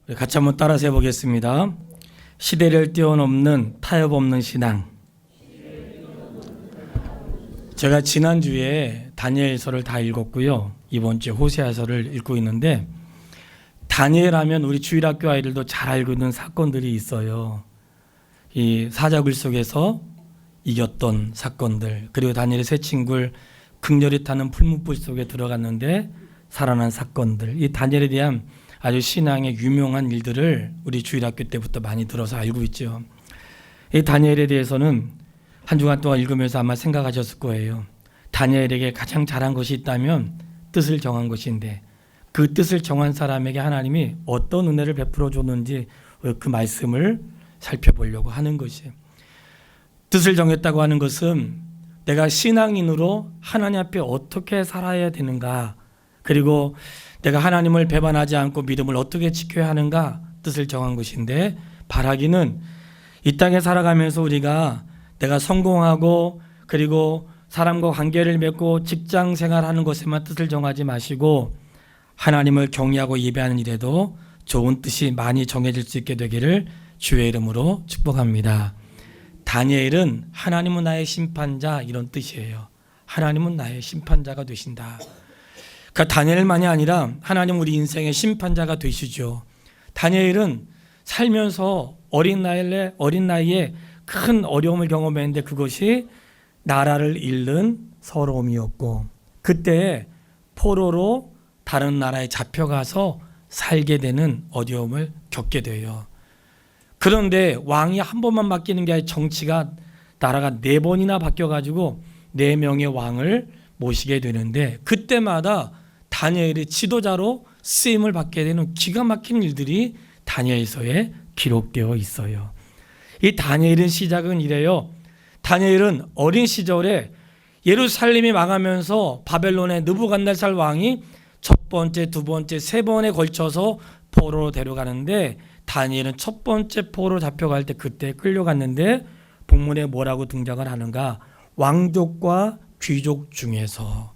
우리 같이 한번 따라서 해보겠습니다. 시대를 뛰어넘는 타협 없는 신앙. 제가 지난주에 다니엘서를 다 읽었고요. 이번 주에 호세아서를 읽고 있는데, 다니엘 하면 우리 주일학교 아이들도 잘 알고 있는 사건들이 있어요. 이 사자굴 속에서 이겼던 사건들, 그리고 다니엘의 세 친구를 극렬히 타는 풀무불 속에 들어갔는데 살아난 사건들, 이 다니엘에 대한 아주 신앙의 유명한 일들을 우리 주일학교 때부터 많이 들어서 알고 있죠. 이 다니엘에 대해서는 한 주간 동안 읽으면서 아마 생각하셨을 거예요. 다니엘에게 가장 잘한 것이 있다면 뜻을 정한 것인데, 그 뜻을 정한 사람에게 하나님이 어떤 은혜를 베풀어 줬는지 그 말씀을 살펴보려고 하는 것이에요. 뜻을 정했다고 하는 것은 내가 신앙인으로 하나님 앞에 어떻게 살아야 되는가, 그리고 내가 하나님을 배반하지 않고 믿음을 어떻게 지켜야 하는가, 뜻을 정한 것인데, 바라기는 이 땅에 살아가면서 우리가 내가 성공하고 그리고 사람과 관계를 맺고 직장 생활하는 것에만 뜻을 정하지 마시고 하나님을 경외하고 예배하는 일에도 좋은 뜻이 많이 정해질 수 있게 되기를 주의 이름으로 축복합니다. 다니엘은 하나님은 나의 심판자, 이런 뜻이에요. 하나님은 나의 심판자가 되신다. 그러니까 다니엘만이 아니라 하나님 우리 인생의 심판자가 되시죠. 다니엘은 살면서 어린 나이에 큰 어려움을 경험했는데 그것이 나라를 잃는 서러움이었고, 그때 포로로 다른 나라에 잡혀가서 살게 되는 어려움을 겪게 돼요. 그런데 왕이 한 번만 바뀌는 게 아니라 정치가 나라가 4번이나 바뀌어가지고 4명의 왕을 모시게 되는데, 그때마다 다니엘의 지도자로 쓰임을 받게 되는 기가 막힌 일들이 다니엘서에 기록되어 있어요. 이 다니엘의 시작은 이래요. 다니엘은 어린 시절에 예루살렘이 망하면서 바벨론의 느부갓네살 왕이 첫 번째, 두 번째, 3번에 걸쳐서 포로로 데려가는데, 다니엘은 첫 번째 포로 잡혀갈 때 그때 끌려갔는데 본문에 뭐라고 등장을 하는가? 왕족과 귀족 중에서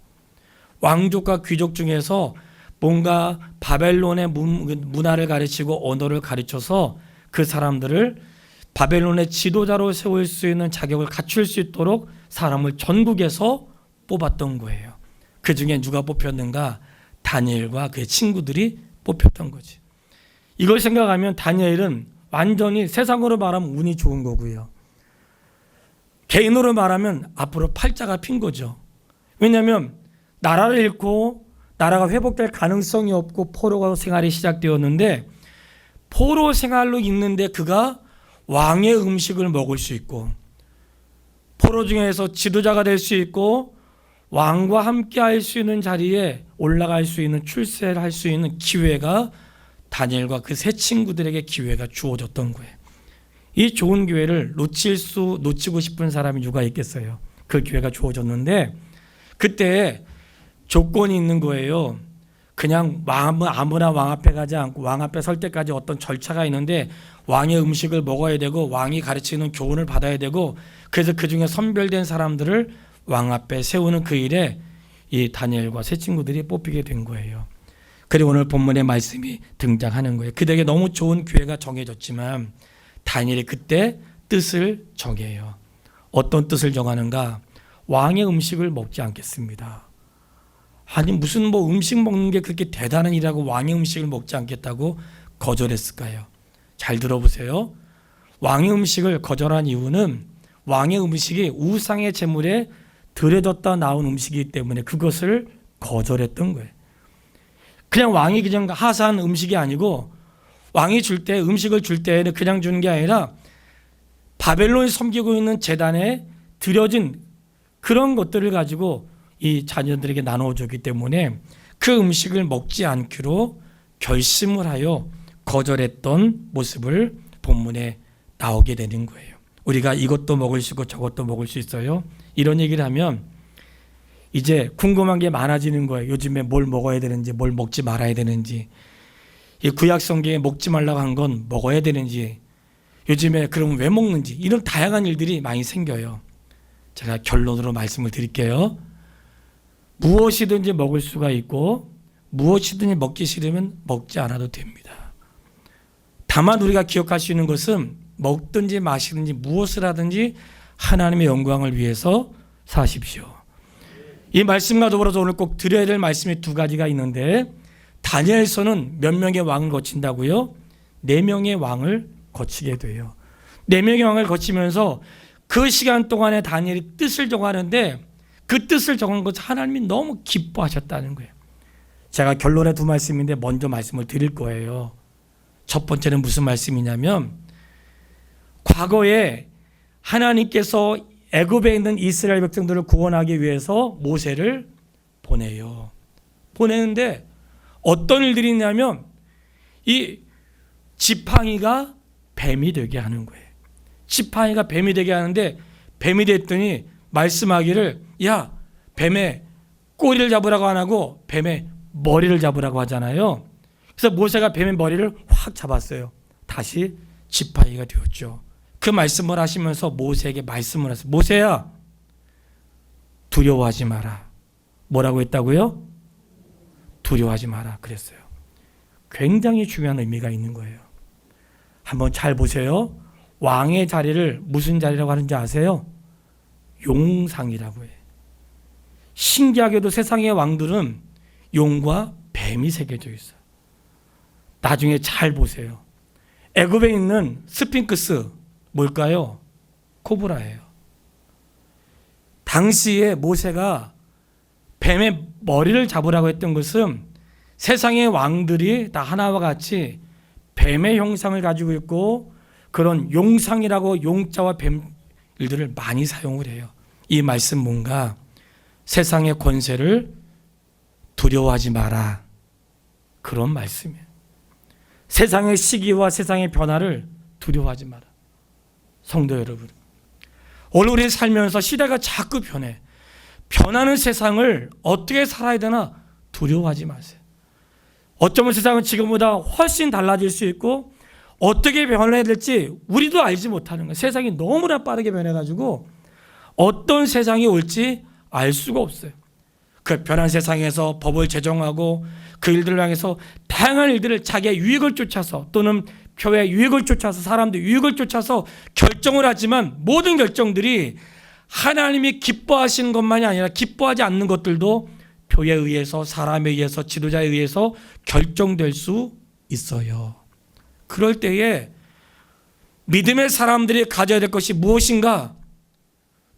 뭔가 바벨론의 문화를 가르치고 언어를 가르쳐서 그 사람들을 바벨론의 지도자로 세울 수 있는 자격을 갖출 수 있도록 사람을 전국에서 뽑았던 거예요. 그 중에 누가 뽑혔는가? 다니엘과 그의 친구들이 뽑혔던 거지. 이걸 생각하면 다니엘은 완전히 세상으로 말하면 운이 좋은 거고요. 개인으로 말하면 앞으로 팔자가 핀 거죠. 왜냐하면 나라를 잃고 나라가 회복될 가능성이 없고 포로 생활이 시작되었는데, 포로 생활로 있는데 그가 왕의 음식을 먹을 수 있고, 포로 중에서 지도자가 될 수 있고, 왕과 함께 할 수 있는 자리에 올라갈 수 있는, 출세를 할 수 있는 기회가 다니엘과 그 세 친구들에게 기회가 주어졌던 거예요. 이 좋은 기회를 놓치고 싶은 사람이 누가 있겠어요? 그 기회가 주어졌는데 그때 조건이 있는 거예요. 그냥 아무나 왕 앞에 가지 않고 왕 앞에 설 때까지 어떤 절차가 있는데, 왕의 음식을 먹어야 되고 왕이 가르치는 교훈을 받아야 되고, 그래서 그 중에 선별된 사람들을 왕 앞에 세우는 그 일에 이 다니엘과 세 친구들이 뽑히게 된 거예요. 그리고 오늘 본문의 말씀이 등장하는 거예요. 그들에게 너무 좋은 기회가 정해졌지만 다니엘이 그때 뜻을 정해요. 어떤 뜻을 정하는가? 왕의 음식을 먹지 않겠습니다. 아니 무슨 음식 먹는 게 그렇게 대단한 일이라고 왕의 음식을 먹지 않겠다고 거절했을까요? 잘 들어보세요. 왕의 음식을 거절한 이유는 왕의 음식이 우상의 제물에 들여졌다 나온 음식이기 때문에 그것을 거절했던 거예요. 그냥 왕이 그냥 하사한 음식이 아니고, 왕이 음식을 줄 때에는 그냥 주는 게 아니라 바벨론이 섬기고 있는 제단에 드려진 그런 것들을 가지고 이 자녀들에게 나눠주기 때문에 그 음식을 먹지 않기로 결심을 하여 거절했던 모습을 본문에 나오게 되는 거예요. 우리가 이것도 먹을 수 있고 저것도 먹을 수 있어요. 이런 얘기를 하면 이제 궁금한 게 많아지는 거예요. 요즘에 뭘 먹어야 되는지, 뭘 먹지 말아야 되는지, 이 구약 성경에 먹지 말라고 한 건 먹어야 되는지, 요즘에 그럼 왜 먹는지, 이런 다양한 일들이 많이 생겨요. 제가 결론으로 말씀을 드릴게요. 무엇이든지 먹을 수가 있고 무엇이든지 먹기 싫으면 먹지 않아도 됩니다. 다만 우리가 기억할 수 있는 것은 먹든지 마시든지 무엇을 하든지 하나님의 영광을 위해서 사십시오. 이 말씀과 더불어서 오늘 꼭 드려야 될 말씀이 두 가지가 있는데, 다니엘서는 몇 명의 왕을 거친다고요? 4명의 왕을 거치게 돼요. 4명의 왕을 거치면서 그 시간 동안에 다니엘이 뜻을 정하는데, 그 뜻을 정한 것을 하나님이 너무 기뻐하셨다는 거예요. 제가 결론의 두 말씀인데 먼저 말씀을 드릴 거예요. 첫 번째는 무슨 말씀이냐면, 과거에 하나님께서 애굽에 있는 이스라엘 백성들을 구원하기 위해서 모세를 보내요. 보내는데 어떤 일들이 있냐면, 이 지팡이가 뱀이 되게 하는 거예요. 지팡이가 뱀이 되게 하는데, 뱀이 됐더니 말씀하기를, 야, 뱀의 꼬리를 잡으라고 안 하고 뱀의 머리를 잡으라고 하잖아요. 그래서 모세가 뱀의 머리를 확 잡았어요. 다시 지팡이가 되었죠. 그 말씀을 하시면서 모세에게 말씀을 하세요. 모세야, 두려워하지 마라. 뭐라고 했다고요? 두려워하지 마라 그랬어요. 굉장히 중요한 의미가 있는 거예요. 한번 잘 보세요. 왕의 자리를 무슨 자리라고 하는지 아세요? 용상이라고 해요. 신기하게도 세상의 왕들은 용과 뱀이 새겨져 있어요. 나중에 잘 보세요. 애굽에 있는 스핑크스 뭘까요? 코브라예요. 당시에 모세가 뱀의 머리를 잡으라고 했던 것은 세상의 왕들이 다 하나와 같이 뱀의 형상을 가지고 있고, 그런 용상이라고 용자와 뱀 일들을 많이 사용을 해요. 이 말씀 뭔가 세상의 권세를 두려워하지 마라, 그런 말씀이에요. 세상의 시기와 세상의 변화를 두려워하지 마라. 성도 여러분, 오늘 우리 살면서 시대가 자꾸 변해. 변하는 세상을 어떻게 살아야 되나 두려워하지 마세요. 어쩌면 세상은 지금보다 훨씬 달라질 수 있고, 어떻게 변해야 될지 우리도 알지 못하는 거예요. 세상이 너무나 빠르게 변해가지고 어떤 세상이 올지 알 수가 없어요. 그 변한 세상에서 법을 제정하고 그 일들을 향해서 다양한 일들을 자기의 유익을 쫓아서, 또는 교회의 유익을 쫓아서, 사람들의 유익을 쫓아서 결정을 하지만, 모든 결정들이 하나님이 기뻐하시는 것만이 아니라 기뻐하지 않는 것들도 교회에 의해서, 사람에 의해서, 지도자에 의해서 결정될 수 있어요. 그럴 때에 믿음의 사람들이 가져야 될 것이 무엇인가?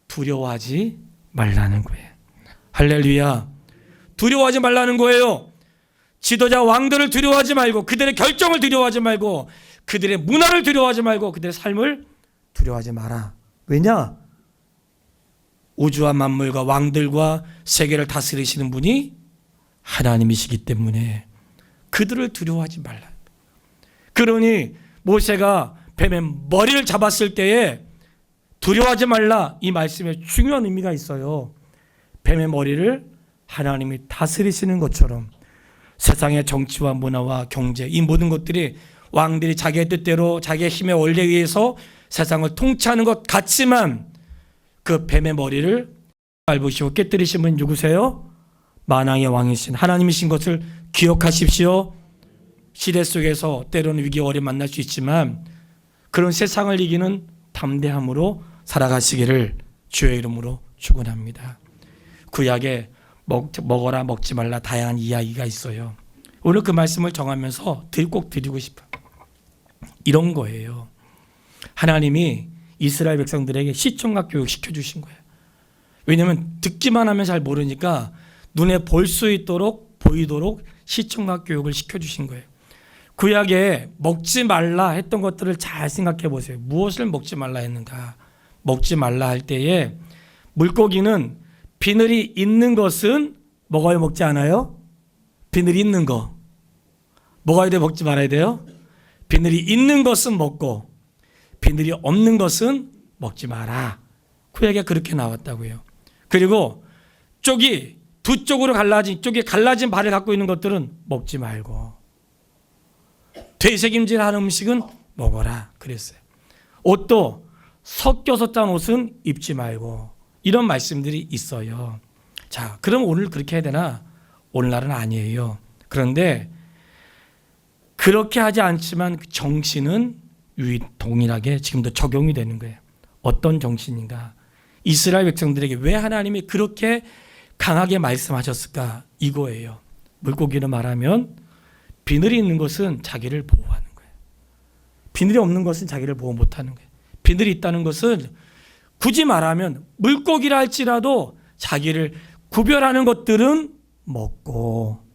두려워하지 말라는 거예요. 할렐루야. 두려워하지 말라는 거예요. 지도자 왕들을 두려워하지 말고, 그들의 결정을 두려워하지 말고, 그들의 문화를 두려워하지 말고, 그들의 삶을 두려워하지 마라. 왜냐? 우주와 만물과 왕들과 세계를 다스리시는 분이 하나님이시기 때문에 그들을 두려워하지 말라. 그러니 모세가 뱀의 머리를 잡았을 때에 두려워하지 말라, 이 말씀에 중요한 의미가 있어요. 뱀의 머리를 하나님이 다스리시는 것처럼 세상의 정치와 문화와 경제, 이 모든 것들이 왕들이 자기의 뜻대로 자기의 힘의 원리에 의해서 세상을 통치하는 것 같지만, 그 뱀의 머리를 밟으시고 깨뜨리신 분 누구세요? 만왕의 왕이신 하나님이신 것을 기억하십시오. 시대 속에서 때로는 위기 어려움 만날 수 있지만, 그런 세상을 이기는 담대함으로 살아가시기를 주의 이름으로 축원합니다. 구약에 먹어라 먹지 말라 다양한 이야기가 있어요. 오늘 그 말씀을 정하면서 꼭 드리고 싶어요. 이런 거예요. 하나님이 이스라엘 백성들에게 시청각 교육 시켜주신 거예요. 왜냐하면 듣기만 하면 잘 모르니까 눈에 볼 수 있도록 보이도록 시청각 교육을 시켜주신 거예요. 구약에 먹지 말라 했던 것들을 잘 생각해 보세요. 무엇을 먹지 말라 했는가? 먹지 말라 할 때에 물고기는 비늘이 있는 것은 먹어야 먹지 않아요? 비늘이 있는 거 먹어야 돼, 먹지 말아야 돼요? 비늘이 있는 것은 먹고 비늘이 없는 것은 먹지 마라. 구약에 그렇게 나왔다고요. 그리고 쪽이 두 쪽으로 갈라진, 쪽이 갈라진 발을 갖고 있는 것들은 먹지 말고, 되새김질하는 음식은 먹어라 그랬어요. 옷도 섞여서 짠 옷은 입지 말고, 이런 말씀들이 있어요. 자, 그럼 오늘 그렇게 해야 되나? 오늘날은 아니에요. 그런데 그렇게 하지 않지만 그 정신은 동일하게 지금도 적용이 되는 거예요. 어떤 정신인가? 이스라엘 백성들에게 왜 하나님이 그렇게 강하게 말씀하셨을까? 이거예요. 물고기로 말하면 비늘이 있는 것은 자기를 보호하는 거예요. 비늘이 없는 것은 자기를 보호 못하는 거예요. 비늘이 있다는 것은 굳이 말하면 물고기라 할지라도 자기를 구별하는 것들은 먹고,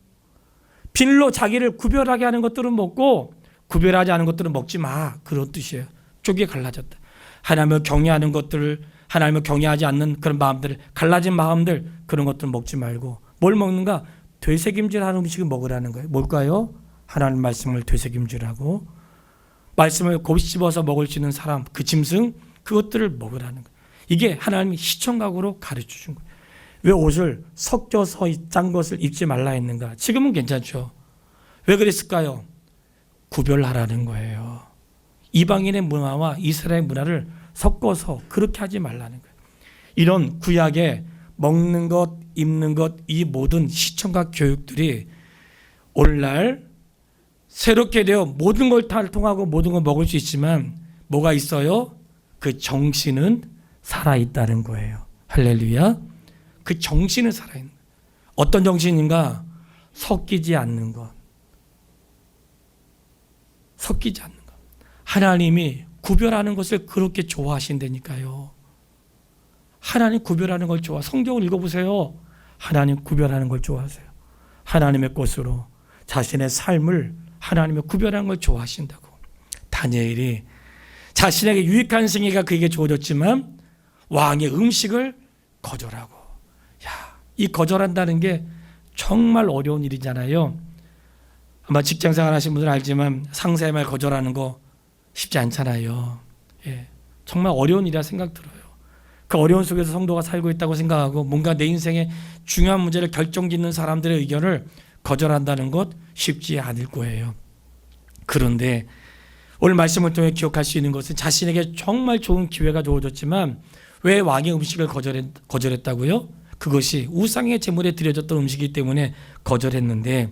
비늘로 자기를 구별하게 하는 것들은 먹고 구별하지 않은 것들은 먹지 마, 그런 뜻이에요. 쪽이 갈라졌다. 하나님을 경외하는 것들을, 하나님을 경외하지 않는 그런 마음들을, 갈라진 마음들, 그런 것들 먹지 말고 뭘 먹는가? 되새김질하는 음식을 먹으라는 거예요. 뭘까요? 하나님 말씀을 되새김질하고 말씀을 곱씹어서 먹을 수 있는 사람, 그 짐승, 그것들을 먹으라는 거예요. 이게 하나님이 시청각으로 가르쳐 준 거예요. 왜 옷을 섞여서 짠 것을 입지 말라 했는가? 지금은 괜찮죠. 왜 그랬을까요? 구별하라는 거예요. 이방인의 문화와 이스라엘 문화를 섞어서 그렇게 하지 말라는 거예요. 이런 구약의 먹는 것, 입는 것, 이 모든 시청각 교육들이 오늘날 새롭게 되어 모든 걸 다 통하고 모든 걸 먹을 수 있지만 뭐가 있어요? 그 정신은 살아있다는 거예요. 할렐루야. 그 정신은 살아있는 거예요. 어떤 정신인가? 섞이지 않는 것. 섞이지 않는 것. 하나님이 구별하는 것을 그렇게 좋아하신다니까요. 하나님 구별하는 걸 좋아. 성경을 읽어보세요. 하나님 구별하는 걸 좋아하세요. 하나님의 것으로 자신의 삶을 하나님의 구별하는 걸 좋아하신다고. 다니엘이 자신에게 유익한 생애가 그에게 주어졌지만 왕의 음식을 거절하고. 야, 이 거절한다는 게 정말 어려운 일이잖아요. 아마 직장생활 하신 분들은 알지만 상사의 말 거절하는 거 쉽지 않잖아요. 예, 정말 어려운 일이라 생각 들어요. 그 어려운 속에서 성도가 살고 있다고 생각하고 뭔가 내 인생의 중요한 문제를 결정짓는 사람들의 의견을 거절한다는 것 쉽지 않을 거예요. 그런데 오늘 말씀을 통해 기억할 수 있는 것은 자신에게 정말 좋은 기회가 주어졌지만 왜 왕의 음식을 거절했다고요? 그것이 우상의 제물에 드려졌던 음식이기 때문에 거절했는데,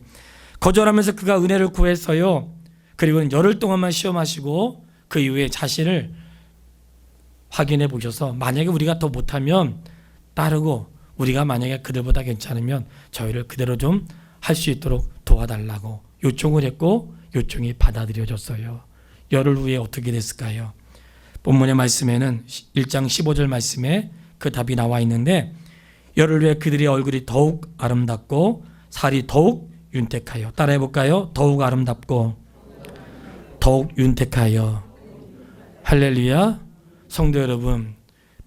거절하면서 그가 은혜를 구했어요. 그리고 열흘 동안만 시험하시고 그 이후에 자신을 확인해 보셔서 만약에 우리가 더 못하면 따르고 우리가 만약에 그들보다 괜찮으면 저희를 그대로 좀 할 수 있도록 도와달라고 요청을 했고 요청이 받아들여졌어요. 열흘 후에 어떻게 됐을까요? 본문의 말씀에는 1장 15절 말씀에 그 답이 나와 있는데, 열흘 후에 그들의 얼굴이 더욱 아름답고 살이 더욱 윤택하여. 따라해 볼까요? 더욱 아름답고 더욱 윤택하여. 할렐루야. 성도 여러분,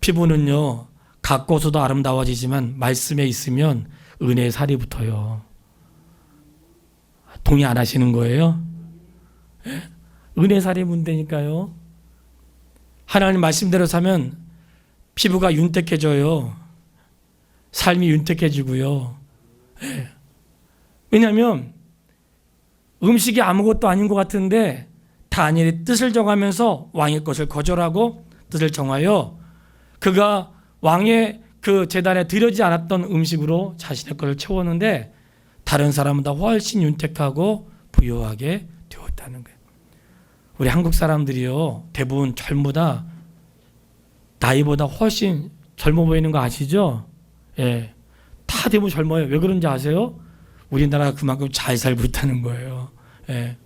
피부는요 갖고서도 아름다워지지만 말씀에 있으면 은혜의 살이 붙어요. 동의 안 하시는 거예요? 은혜의 살이 문다니까요. 하나님 말씀대로 사면 피부가 윤택해져요. 삶이 윤택해지고요. 왜냐하면 음식이 아무것도 아닌 것 같은데 다니엘이 뜻을 정하면서 왕의 것을 거절하고 뜻을 정하여 그가 왕의 그 제단에 드려지지 않았던 음식으로 자신의 것을 채웠는데 다른 사람보다 훨씬 윤택하고 부유하게 되었다는 거예요. 우리 한국 사람들이요 대부분 젊보다 나이보다 훨씬 젊어 보이는 거 아시죠? 예, 다 대부분 젊어요. 왜 그런지 아세요? 우리나라가 그만큼 잘 살고 있다는 거예요. 예.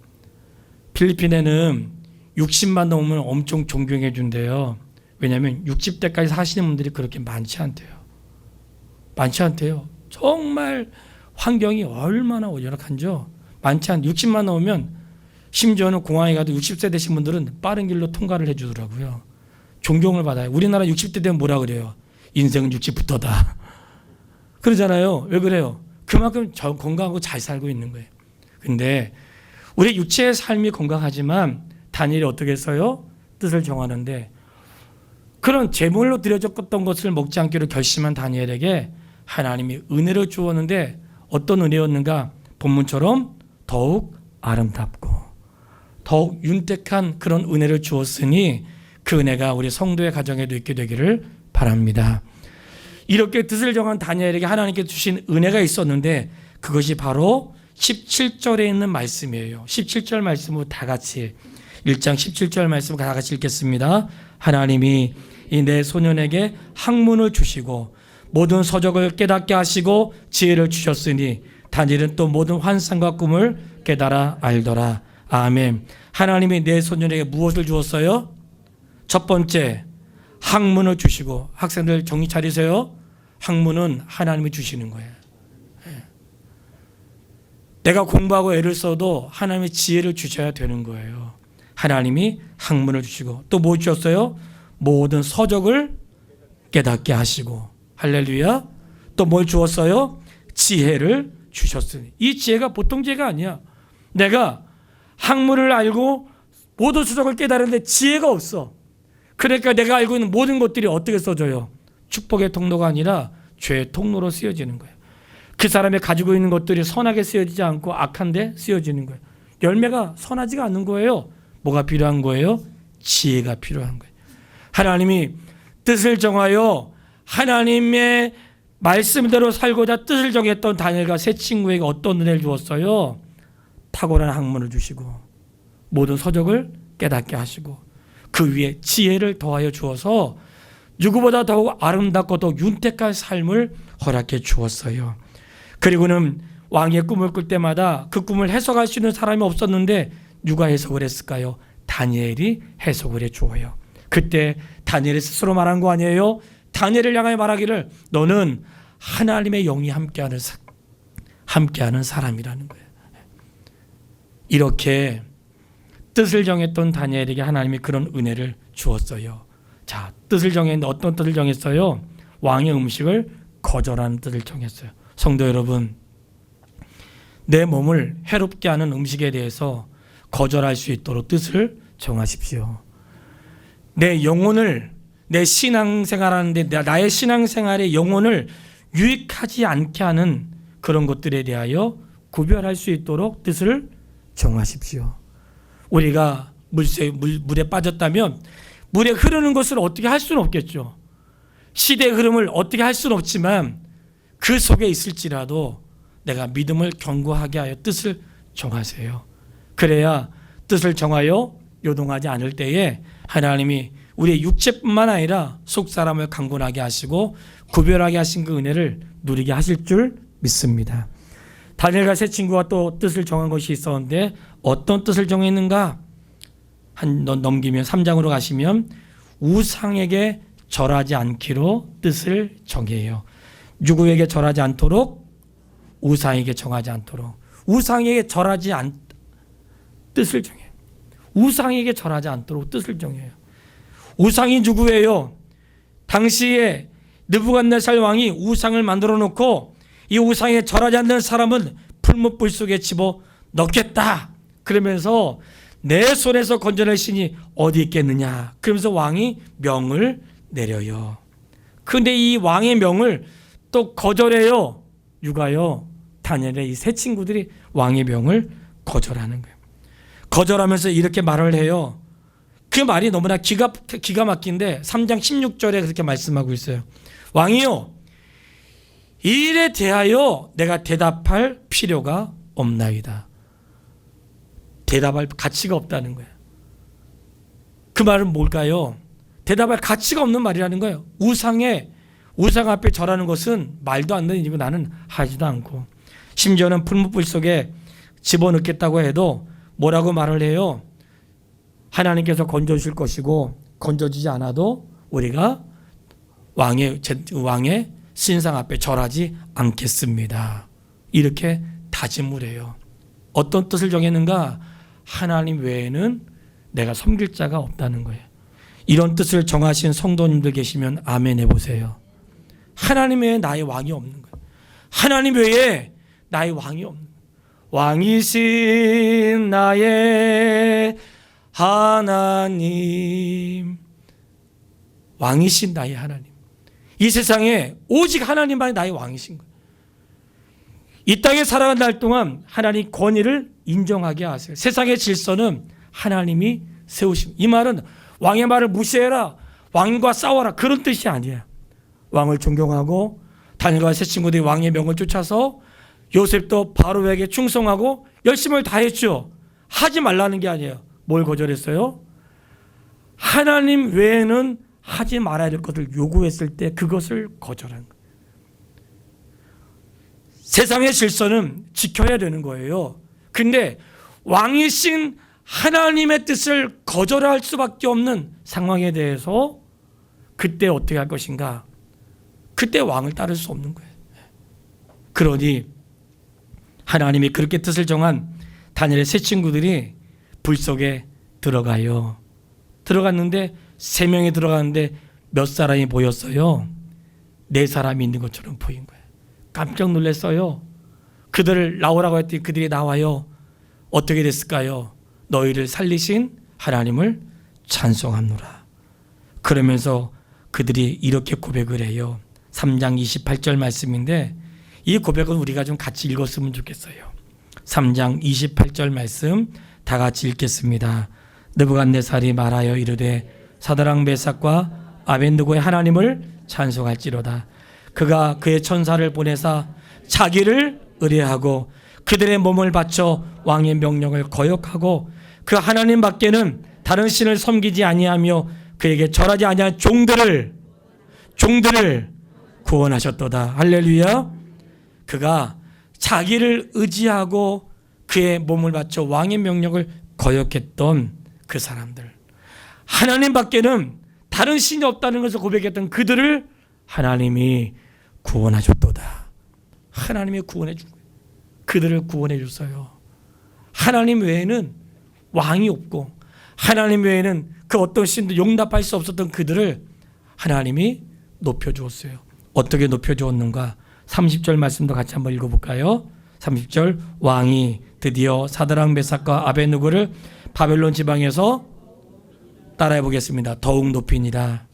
필리핀에는 60만 넘으면 엄청 존경해 준대요. 왜냐하면 60대까지 사시는 분들이 그렇게 많지 않대요. 많지 않대요. 정말 환경이 얼마나 열악한죠. 많지 않. 60만 넘으면 심지어는 공항에 가도 60세 되신 분들은 빠른 길로 통과를 해주더라고요. 존경을 받아요. 우리나라 60대 되면 뭐라 그래요? 인생은 60부터다. 그러잖아요. 왜 그래요? 그만큼 건강하고 잘 살고 있는 거예요. 근데 우리 육체의 삶이 건강하지만 다니엘이 어떻게 했어요? 뜻을 정하는데 그런 제물로 드려졌던 것을 먹지 않기로 결심한 다니엘에게 하나님이 은혜를 주었는데 어떤 은혜였는가? 본문처럼 더욱 아름답고 더욱 윤택한 그런 은혜를 주었으니 그 은혜가 우리 성도의 가정에도 있게 되기를 바랍니다. 이렇게 뜻을 정한 다니엘에게 하나님께 주신 은혜가 있었는데 그것이 바로 17절에 있는 말씀이에요. 17절 말씀을 다 같이 1장 17절 말씀을 다 같이 읽겠습니다. 하나님이 이 내 소년에게 학문을 주시고 모든 서적을 깨닫게 하시고 지혜를 주셨으니 다니엘은 또 모든 환상과 꿈을 깨달아 알더라. 아멘. 하나님이 내 소년에게 무엇을 주었어요? 첫 번째, 학문을 주시고, 학생들 정신 차리세요. 학문은 하나님이 주시는 거예요. 내가 공부하고 애를 써도 하나님이 지혜를 주셔야 되는 거예요. 하나님이 학문을 주시고 또 뭐 주셨어요? 모든 서적을 깨닫게 하시고, 할렐루야. 또 뭘 주었어요? 지혜를 주셨으니. 이 지혜가 보통 지혜가 아니야. 내가 학문을 알고 모든 서적을 깨달았는데 지혜가 없어. 그러니까 내가 알고 있는 모든 것들이 어떻게 써져요? 축복의 통로가 아니라 죄의 통로로 쓰여지는 거예요. 그 사람이 가지고 있는 것들이 선하게 쓰여지지 않고 악한데 쓰여지는 거예요. 열매가 선하지가 않는 거예요. 뭐가 필요한 거예요? 지혜가 필요한 거예요. 하나님이 뜻을 정하여 하나님의 말씀대로 살고자 뜻을 정했던 다니엘과 세 친구에게 어떤 은혜를 주었어요? 탁월한 학문을 주시고 모든 서적을 깨닫게 하시고 그 위에 지혜를 더하여 주어서 누구보다 더욱 아름답고 더 윤택한 삶을 허락해 주었어요. 그리고는 왕의 꿈을 꿀 때마다 그 꿈을 해석할 수 있는 사람이 없었는데 누가 해석을 했을까요? 다니엘이 해석을 해 주어요. 그때 다니엘이 스스로 말한 거 아니에요? 다니엘을 향하여 말하기를 너는 하나님의 영이 함께하는 사람이라는 거예요. 이렇게 뜻을 정했던 다니엘에게 하나님이 그런 은혜를 주었어요. 자, 뜻을 정했는데 어떤 뜻을 정했어요? 왕의 음식을 거절하는 뜻을 정했어요. 성도 여러분, 내 몸을 해롭게 하는 음식에 대해서 거절할 수 있도록 뜻을 정하십시오. 내 영혼을, 내 신앙생활하는데 나의 신앙생활의 영혼을 유익하지 않게 하는 그런 것들에 대하여 구별할 수 있도록 뜻을 정하십시오. 우리가 물에 빠졌다면 물에 흐르는 것을 어떻게 할 수는 없겠죠. 시대의 흐름을 어떻게 할 수는 없지만 그 속에 있을지라도 내가 믿음을 견고하게 하여 뜻을 정하세요. 그래야 뜻을 정하여 요동하지 않을 때에 하나님이 우리의 육체뿐만 아니라 속사람을 강건하게 하시고 구별하게 하신 그 은혜를 누리게 하실 줄 믿습니다. 다니엘과 세 친구가 또 뜻을 정한 것이 있었는데 어떤 뜻을 정했는가? 넘기면 3장으로 가시면 우상에게 절하지 않기로 뜻을 정해요. 누구에게 절하지 않도록? 우상에게 정하지 않도록. 우상에게 절하지 뜻을 정해요. 우상에게 절하지 않도록 뜻을 정해요. 우상이 누구예요? 당시에 느부갓네살 왕이 우상을 만들어 놓고 이 우상에 절하지 않는 사람은 풀무불 속에 집어 넣겠다. 그러면서 내 손에서 건져낼 신이 어디 있겠느냐. 그러면서 왕이 명을 내려요. 그런데 이 왕의 명을 또 거절해요. 누가요? 다니엘의 이 세 친구들이 왕의 명을 거절하는 거예요. 거절하면서 이렇게 말을 해요. 그 말이 너무나 기가 막힌데 3장 16절에 그렇게 말씀하고 있어요. 왕이요, 이 일에 대하여 내가 대답할 필요가 없나이다. 대답할 가치가 없다는 거예요. 그 말은 뭘까요? 대답할 가치가 없는 말이라는 거예요. 우상 앞에 절하는 것은 말도 안 되는 일이고 나는 하지도 않고, 심지어는 풀무불 속에 집어넣겠다고 해도 뭐라고 말을 해요? 하나님께서 건져주실 것이고 건져주지 않아도 우리가 왕의 신상 앞에 절하지 않겠습니다. 이렇게 다짐을 해요. 어떤 뜻을 정했는가? 하나님 외에는 내가 섬길 자가 없다는 거예요. 이런 뜻을 정하신 성도님들 계시면 아멘 해보세요. 하나님 외에 나의 왕이 없는 거예요. 하나님 외에 나의 왕이 없는 거예요. 왕이신 나의 하나님, 왕이신 나의 하나님. 이 세상에 오직 하나님만이 나의 왕이신 거예요. 이 땅에 살아가는 날 동안 하나님 권위를 인정하게 하세요. 세상의 질서는 하나님이 세우심. 이 말은 왕의 말을 무시해라, 왕과 싸워라, 그런 뜻이 아니에요. 왕을 존경하고 다니엘과 세 친구들이 왕의 명을 쫓아서 요셉도 바로에게 충성하고 열심을 다했죠. 하지 말라는 게 아니에요. 뭘 거절했어요? 하나님 외에는 하지 말아야 될 것을 요구했을 때 그것을 거절한 거예요. 세상의 질서는 지켜야 되는 거예요. 근데 왕이신 하나님의 뜻을 거절할 수밖에 없는 상황에 대해서 그때 어떻게 할 것인가? 그때 왕을 따를 수 없는 거예요. 그러니 하나님이 그렇게 뜻을 정한 다니엘의 세 친구들이 불 속에 들어가요. 들어갔는데 3명이 들어갔는데 몇 사람이 보였어요? 4사람이 있는 것처럼 보인 거예요. 깜짝 놀랐어요. 그들을 나오라고 했더니 그들이 나와요. 어떻게 됐을까요? 너희를 살리신 하나님을 찬송하노라. 그러면서 그들이 이렇게 고백을 해요. 3장 28절 말씀인데 이 고백은 우리가 좀 같이 읽었으면 좋겠어요. 3장 28절 말씀 다 같이 읽겠습니다. 느부갓네살이 말하여 이르되 사드락 메삭과 아벤느고의 하나님을 찬송할지로다. 그가 그의 천사를 보내사 자기를 의뢰하고 그들의 몸을 바쳐 왕의 명령을 거역하고 그 하나님 밖에는 다른 신을 섬기지 아니하며 그에게 절하지 아니한 종들을 구원하셨도다. 할렐루야. 그가 자기를 의지하고 그의 몸을 바쳐 왕의 명령을 거역했던 그 사람들, 하나님 밖에는 다른 신이 없다는 것을 고백했던 그들을 하나님이 구원하셨도다. 하나님이 구원해 준 거예요. 그들을 구원해 줬어요. 하나님 외에는 왕이 없고 하나님 외에는 그 어떤 신도 용납할 수 없었던 그들을 하나님이 높여주었어요. 어떻게 높여주었는가? 30절 말씀도 같이 한번 읽어볼까요? 30절 왕이 드디어 사드락 메삭과 아벤느고를 바벨론 지방에서 따라해 보겠습니다. 더욱 높이니라.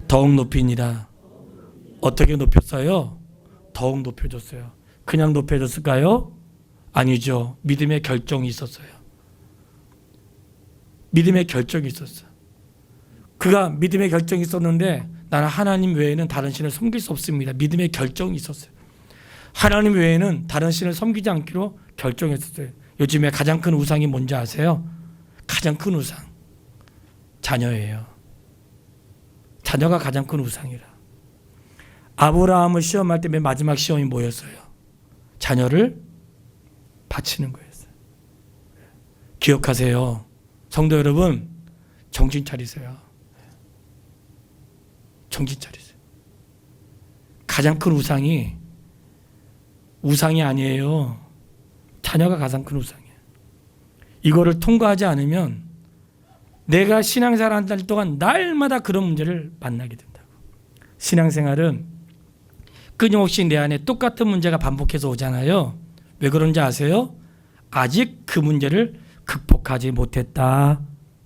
더욱 높이니라. 어떻게 높였어요? 더욱 높여줬어요. 그냥 높여줬을까요? 아니죠. 믿음의 결정이 있었어요. 믿음의 결정이 있었어요. 그가 믿음의 결정이 있었는데 나는 하나님 외에는 다른 신을 섬길 수 없습니다. 믿음의 결정이 있었어요. 하나님 외에는 다른 신을 섬기지 않기로 결정했었어요. 요즘에 가장 큰 우상이 뭔지 아세요? 가장 큰 우상, 자녀예요. 자녀가 가장 큰 우상이라. 아브라함을 시험할 때 맨 마지막 시험이 뭐였어요? 자녀를 바치는 거였어요. 기억하세요. 성도 여러분, 정신 차리세요. 정신 차리세요. 가장 큰 우상이 아니에요. 자녀가 가장 큰 우상이에요. 이거를 통과하지 않으면 내가 신앙생활 한 달 동안 날마다 그런 문제를 만나게 된다고. 신앙생활은 끊임없이 내 안에 똑같은 문제가 반복해서 오잖아요. 왜 그런지 아세요? 아직 그 문제를 극복하지 못했다.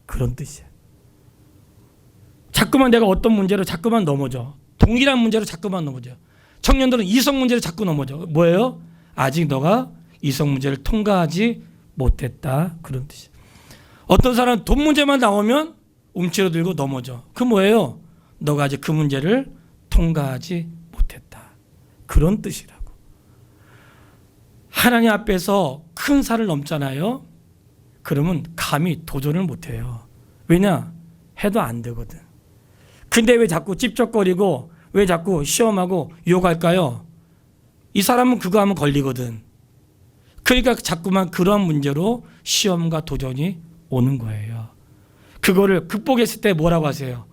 그런 뜻이에요. 자꾸만 내가 어떤 문제로 자꾸만 넘어져. 동일한 문제로 자꾸만 넘어져. 청년들은 이성 문제를 자꾸 넘어져. 뭐예요? 아직 너가 이성 문제를 통과하지 못했다. 그런 뜻이에요. 어떤 사람은 돈 문제만 나오면 움츠러들고 넘어져. 그 뭐예요? 너가 아직 그 문제를 통과하지 못했다. 그런 뜻이라고. 하나님 앞에서 큰 산을 넘잖아요. 그러면 감히 도전을 못해요. 왜냐? 해도 안 되거든. 근데 왜 자꾸 찝쩍거리고 왜 자꾸 시험하고 유혹할까요? 이 사람은 그거 하면 걸리거든. 그러니까 자꾸만 그런 문제로 시험과 도전이 오는 거예요. 그거를 극복했을 때 뭐라고 하세요?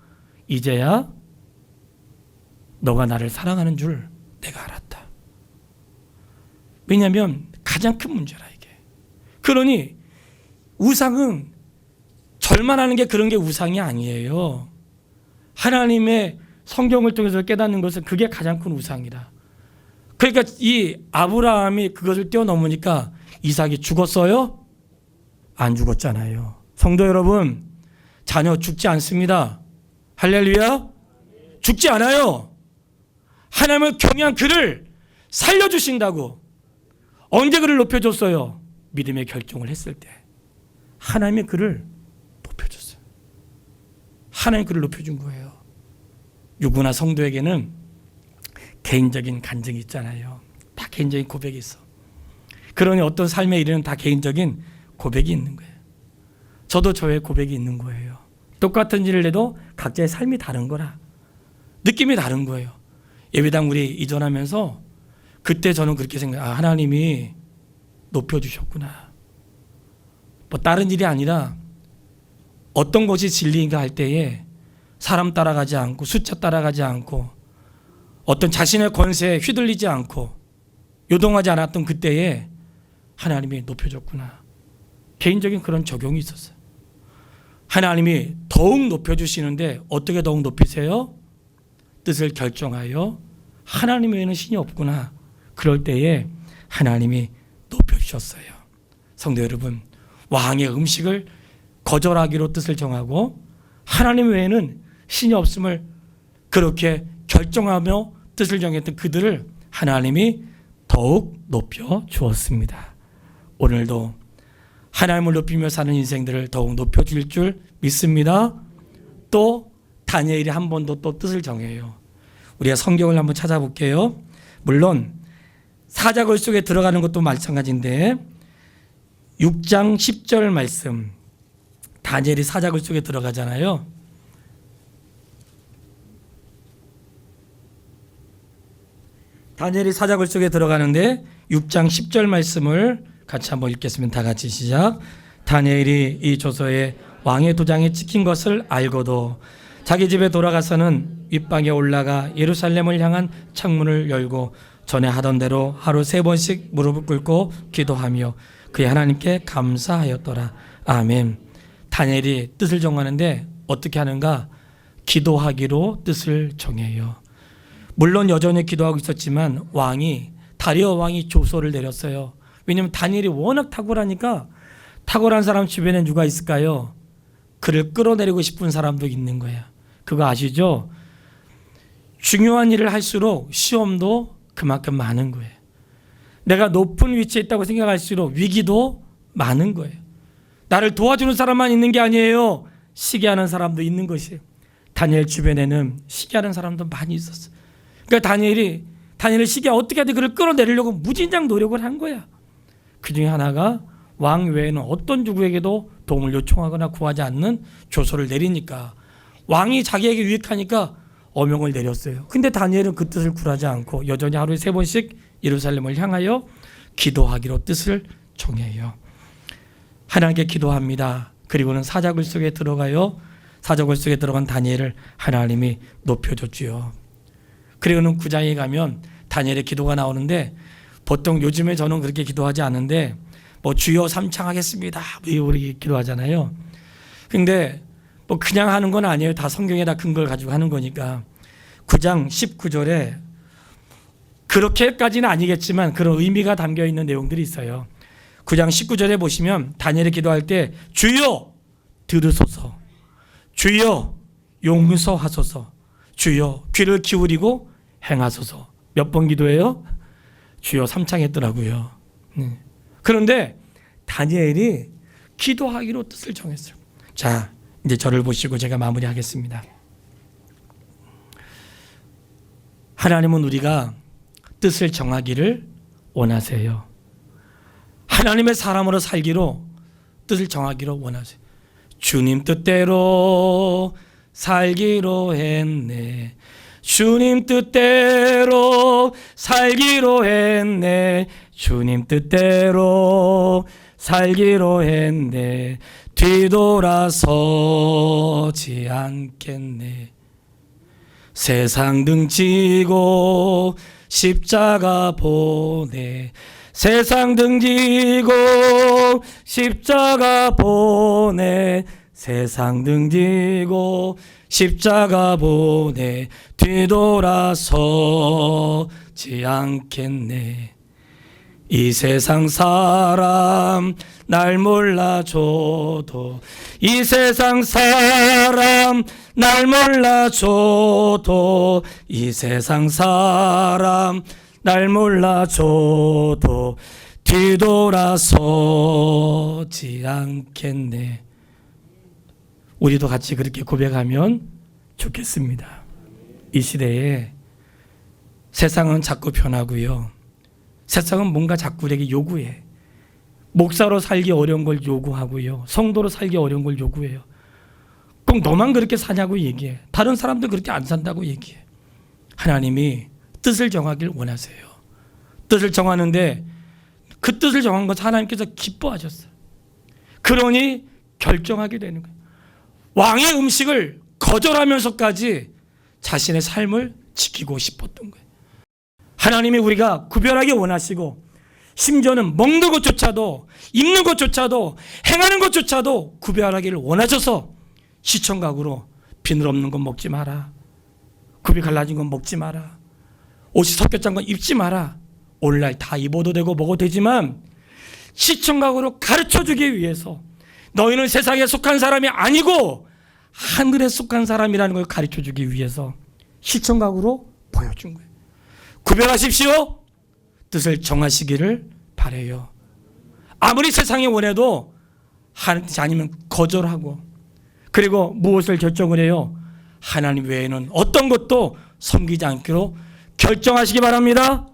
이제야 너가 나를 사랑하는 줄 내가 알았다. 왜냐하면 가장 큰 문제라 이게. 그러니 우상은 절만하는 게 그런 게 우상이 아니에요. 하나님의 성경을 통해서 깨닫는 것은 그게 가장 큰 우상이다. 그러니까 이 아브라함이 그것을 뛰어넘으니까 이삭이 죽었어요? 안 죽었잖아요. 성도 여러분, 자녀 죽지 않습니다. 할렐루야. 죽지 않아요. 하나님을 경외한 그를 살려주신다고. 언제 그를 높여줬어요? 믿음의 결정을 했을 때 하나님의 그를 높여줬어요. 하나님 그를 높여준 거예요. 누구나 성도에게는 개인적인 간증이 있잖아요. 다 개인적인 고백이 있어. 그러니 어떤 삶의 일에는 다 개인적인 고백이 있는 거예요. 저도 저의 고백이 있는 거예요. 똑같은 일을 해도 각자의 삶이 다른 거라. 느낌이 다른 거예요. 예배당 우리 이전하면서 그때 저는 그렇게 생각해요. 하나님이 높여주셨구나. 뭐 다른 일이 아니라 어떤 것이 진리인가 할 때에 사람 따라가지 않고 숫자 따라가지 않고 어떤 자신의 권세에 휘둘리지 않고 요동하지 않았던 그때에 하나님이 높여줬구나. 개인적인 그런 적용이 있었어요. 하나님이 더욱 높여주시는데 어떻게 더욱 높이세요? 뜻을 결정하여 하나님 외에는 신이 없구나. 그럴 때에 하나님이 높여주셨어요. 성도 여러분, 왕의 음식을 거절하기로 뜻을 정하고 하나님 외에는 신이 없음을 그렇게 결정하며 뜻을 정했던 그들을 하나님이 더욱 높여 주었습니다. 오늘도 하나님을 높이며 사는 인생들을 더욱 높여줄 줄 믿습니다. 또 다니엘이 한 번 더 또 뜻을 정해요. 우리가 성경을 한번 찾아볼게요. 물론 사자굴 속에 들어가는 것도 마찬가지인데 6장 10절 말씀, 다니엘이 사자굴 속에 들어가잖아요. 다니엘이 사자굴 속에 들어가는데 6장 10절 말씀을 같이 한번 읽겠습니다. 다 같이 시작. 다니엘이 이 조서에 왕의 도장에 찍힌 것을 알고도 자기 집에 돌아가서는 윗방에 올라가 예루살렘을 향한 창문을 열고 전에 하던 대로 하루 3번씩 무릎을 꿇고 기도하며 그의 하나님께 감사하였더라. 아멘. 다니엘이 뜻을 정하는데 어떻게 하는가? 기도하기로 뜻을 정해요. 물론 여전히 기도하고 있었지만 다리오 왕이 조서를 내렸어요. 왜냐하면 다니엘이 워낙 탁월하니까 탁월한 사람 주변에 누가 있을까요? 그를 끌어내리고 싶은 사람도 있는 거야. 그거 아시죠? 중요한 일을 할수록 시험도 그만큼 많은 거예요. 내가 높은 위치에 있다고 생각할수록 위기도 많은 거예요. 나를 도와주는 사람만 있는 게 아니에요. 시기하는 사람도 있는 것이에요. 다니엘 주변에는 시기하는 사람도 많이 있었어요. 그러니까 다니엘을 시기하 어떻게 하든 그를 끌어내리려고 무진장 노력을 한 거야. 그 중에 하나가 왕 외에는 어떤 누구에게도 도움을 요청하거나 구하지 않는 조서를 내리니까 왕이 자기에게 유익하니까 어명을 내렸어요. 근데 다니엘은 그 뜻을 굴하지 않고 여전히 하루에 3번씩 예루살렘을 향하여 기도하기로 뜻을 정해요. 하나님께 기도합니다. 그리고는 사자굴 속에 들어가요. 사자굴 속에 들어간 다니엘을 하나님이 높여줬지요. 그리고는 9장에 가면 다니엘의 기도가 나오는데 보통 요즘에 저는 그렇게 기도하지 않는데 뭐 주여 삼창하겠습니다. 우리 기도하잖아요. 근데 뭐 그냥 하는 건 아니에요. 다 성경에다 근거를 가지고 하는 거니까 9장 19절에 그렇게까지는 아니겠지만 그런 의미가 담겨 있는 내용들이 있어요. 9장 19절에 보시면 다니엘이 기도할 때 주여 들으소서, 주여 용서하소서, 주여 귀를 기울이고 행하소서. 몇 번 기도해요? 주여 삼창했더라고요. 그런데 다니엘이 기도하기로 뜻을 정했어요. 자, 이제 저를 보시고 제가 마무리하겠습니다. 하나님은 우리가 뜻을 정하기를 원하세요. 하나님의 사람으로 살기로 뜻을 정하기로 원하세요. 주님 뜻대로 살기로 했네. 주님 뜻대로 살기로 했네. 주님 뜻대로 살기로 했네. 뒤돌아서지 않겠네. 세상 등지고 십자가 보내. 세상 등지고 십자가 보내. 세상 등지고 십자가 보내. 뒤돌아서지 않겠네. 이 세상 사람 날 몰라줘도, 이 세상 사람 날 몰라줘도, 이 세상 사람 날 몰라줘도 뒤돌아서지 않겠네. 우리도 같이 그렇게 고백하면 좋겠습니다. 이 시대에 세상은 자꾸 변하고요. 세상은 뭔가 자꾸 우리에게 요구해. 목사로 살기 어려운 걸 요구하고요. 성도로 살기 어려운 걸 요구해요. 꼭 너만 그렇게 사냐고 얘기해. 다른 사람들 그렇게 안 산다고 얘기해. 하나님이 뜻을 정하길 원하세요. 뜻을 정하는데 그 뜻을 정한 것 하나님께서 기뻐하셨어요. 그러니 결정하게 되는 거예요. 왕의 음식을 거절하면서까지 자신의 삶을 지키고 싶었던 거예요. 하나님이 우리가 구별하기 원하시고 심지어는 먹는 것조차도 입는 것조차도 행하는 것조차도 구별하기를 원하셔서 시청각으로 비늘 없는 건 먹지 마라. 굽이 갈라진 건 먹지 마라. 옷이 섞였던 건 입지 마라. 오늘날 다 입어도 되고 먹어도 되지만 시청각으로 가르쳐주기 위해서 너희는 세상에 속한 사람이 아니고 하늘에 속한 사람이라는 걸 가르쳐주기 위해서 시청각으로 보여준 거예요. 구별하십시오. 뜻을 정하시기를 바라요. 아무리 세상이 원해도 하나님 아니면 거절하고 그리고 무엇을 결정을 해요? 하나님 외에는 어떤 것도 섬기지 않기로 결정하시기 바랍니다.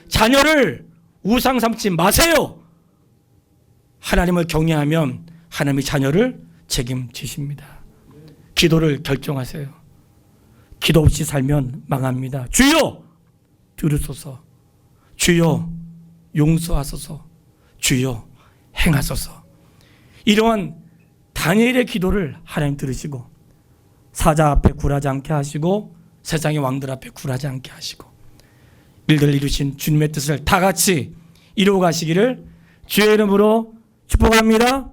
자녀를 우상 삼지 마세요. 하나님을 경외하면 하나님이 자녀를 책임지십니다. 기도를 결정하세요. 기도 없이 살면 망합니다. 주여 들으소서. 주여 용서하소서. 주여 행하소서. 이러한 다니엘의 기도를 하나님 들으시고 사자 앞에 굴하지 않게 하시고 세상의 왕들 앞에 굴하지 않게 하시고 일들 이루신 주님의 뜻을 다 같이 이루어 가시기를 주의 이름으로 축복합니다.